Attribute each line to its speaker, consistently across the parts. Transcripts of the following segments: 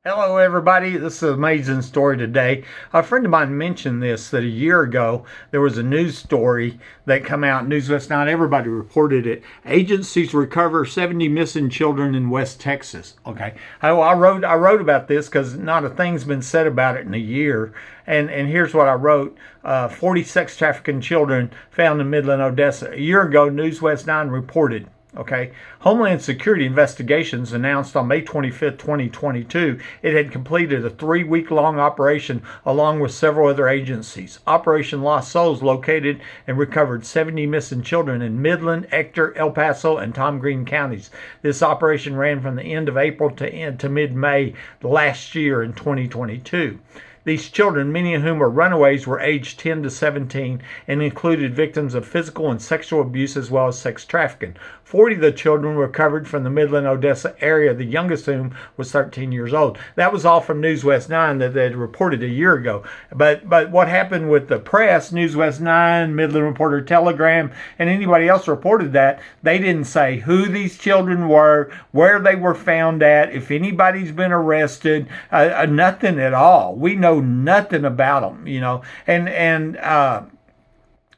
Speaker 1: Hello, everybody. This is an amazing story today. A friend of mine mentioned this, that a year ago there was a news story that came out, News West 9. Everybody reported it. Agencies recover 70 missing children in West Texas. Okay, I wrote about this because not a thing's been said about it in a year. And here's what I wrote: 40 sex trafficking children found in Midland, Odessa. A year ago, News West 9 reported. Okay, Homeland Security Investigations announced on May 25th, 2022, it had completed a 3-week-long operation along with several other agencies. Operation Lost Souls located and recovered 70 missing children in Midland, Ector, El Paso, and Tom Green counties. This operation ran from the end of April to mid-May last year in 2022. These children, many of whom are runaways, were aged 10 to 17 and included victims of physical and sexual abuse as well as sex trafficking. 40 of the children were recovered from the Midland, Odessa area, the youngest of whom was 13 years old. That was all from News West 9 that they had reported a year ago. But what happened with the press, News West 9, Midland Reporter Telegram, and anybody else reported that, they didn't say who these children were, where they were found at, if anybody's been arrested, nothing at all. We know nothing about them,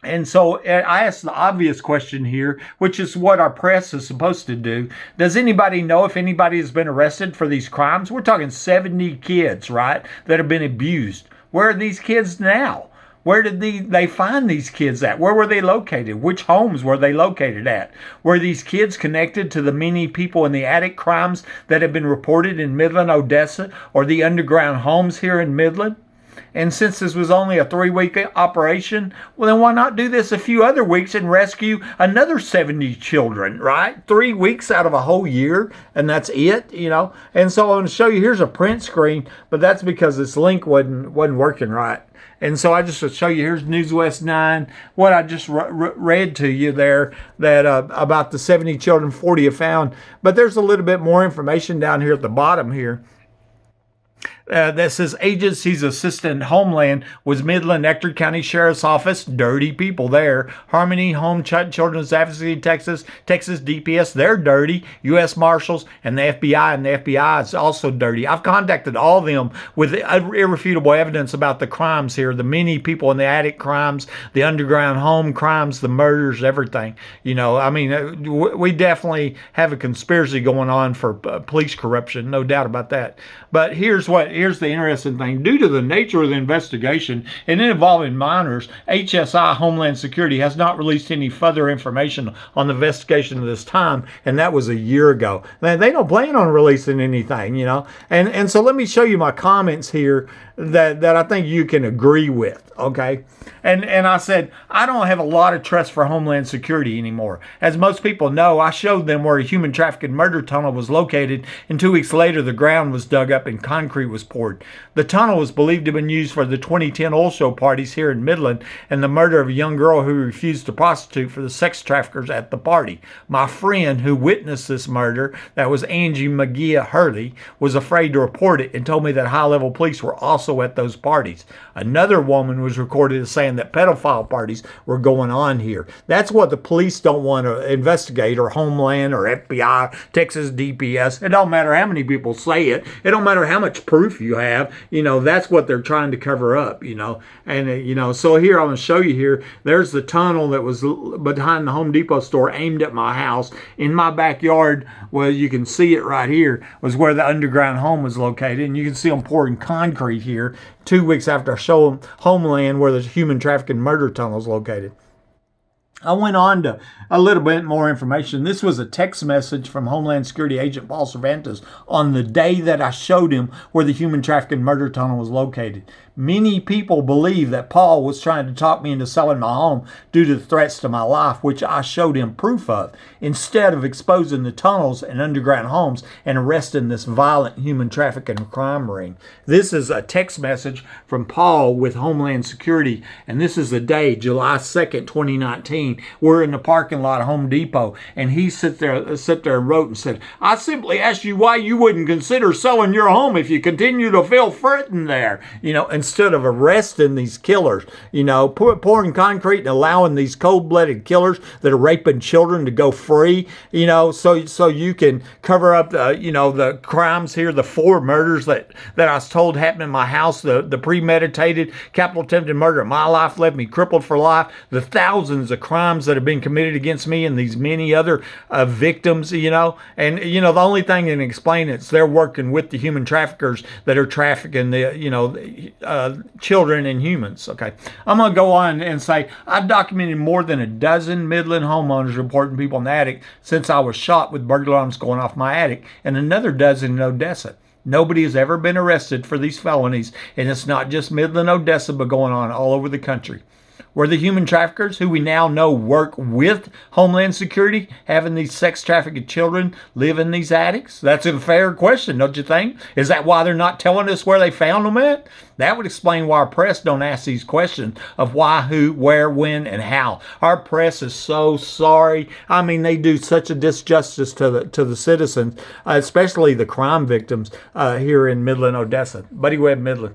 Speaker 1: and so I asked the obvious question here, which is what our press is supposed to do. Does anybody know if anybody has been arrested for these crimes? We're talking 70 kids, right, that have been abused. Where are these kids now? Where did they find these kids at? Where were they located? Which homes were they located at? Were these kids connected to the many people in the attic crimes that have been reported in Midland, Odessa, or the underground homes here in Midland? And since this was only a 3-week operation, well, then why not do this a few other weeks and rescue another 70 children, right? 3 weeks out of a whole year, and that's it, And so I'm going to show you, here's a print screen, but that's because this link wasn't working right. And so I just to show you, here's News West 9, what I just read to you there, that about the 70 children, 40 have found. But there's a little bit more information down here at the bottom here. That says agencies assistant Homeland was Midland, Ector County Sheriff's Office, dirty people there. Harmony Home Children's Advocacy, Texas DPS, they're dirty. U.S. Marshals and the FBI is also dirty. I've contacted all of them with irrefutable evidence about the crimes here, the many people in the attic crimes, the underground home crimes, the murders, everything. We definitely have a conspiracy going on for police corruption, no doubt about that. But here's the interesting thing. Due to the nature of the investigation and involving minors, HSI, Homeland Security, has not released any further information on the investigation at this time, and that was a year ago. They don't plan on releasing anything, And so let me show you my comments here that I think you can agree with, okay? And I said, I don't have a lot of trust for Homeland Security anymore. As most people know, I showed them where a human trafficking murder tunnel was located, and 2 weeks later the ground was dug up and concrete was poured. The tunnel was believed to have been used for the 2010 oil show parties here in Midland and the murder of a young girl who refused to prostitute for the sex traffickers at the party. My friend who witnessed this murder, that was Angie McGee Hurley, was afraid to report it and told me that high-level police were also at those parties. Another woman was recorded as saying that pedophile parties were going on here. That's what the police don't want to investigate, or Homeland, or FBI, Texas DPS. It don't matter how many people say it. It don't matter how much proof you have. That's what they're trying to cover up, And, so here I'm going to show you here. There's the tunnel that was behind the Home Depot store aimed at my house. In my backyard, well, you can see it right here, was where the underground home was located. And you can see them pouring concrete here 2 weeks after I show them Homeland, where the human trafficking murder tunnel is located. I went on to a little bit more information. This was a text message from Homeland Security Agent Paul Cervantes on the day that I showed him where the human trafficking murder tunnel was located. Many people believe that Paul was trying to talk me into selling my home due to the threats to my life, which I showed him proof of, instead of exposing the tunnels and underground homes and arresting this violent human trafficking crime ring. This is a text message from Paul with Homeland Security, and this is the day, July 2nd, 2019. 2019. We're in the parking lot of Home Depot, and he sit there and wrote and said, "I simply asked you why you wouldn't consider selling your home if you continue to feel threatened there." Instead of arresting these killers, pouring concrete and allowing these cold-blooded killers that are raping children to go free, so you can cover up the crimes here, the 4 murders that I was told happened in my house, the premeditated capital attempted murder in my life left me crippled for life, the thousands of crimes that have been committed against me and these many other victims, and the only thing that can explain it's they're working with the human traffickers that are trafficking the children and humans. Okay, I'm gonna go on and say I've documented more than a dozen Midland homeowners reporting people in the attic since I was shot with burglar alarms going off my attic, and another dozen in Odessa. Nobody has ever been arrested for these felonies, and it's not just Midland, Odessa, but going on all over the country. Were the human traffickers, who we now know work with Homeland Security, having these sex trafficked children live in these attics? That's a fair question, don't you think? Is that why they're not telling us where they found them at? That would explain why our press don't ask these questions of why, who, where, when, and how. Our press is so sorry. I mean, they do such a disjustice to the citizens, especially the crime victims here in Midland, Odessa. Buddy Webb, Midland.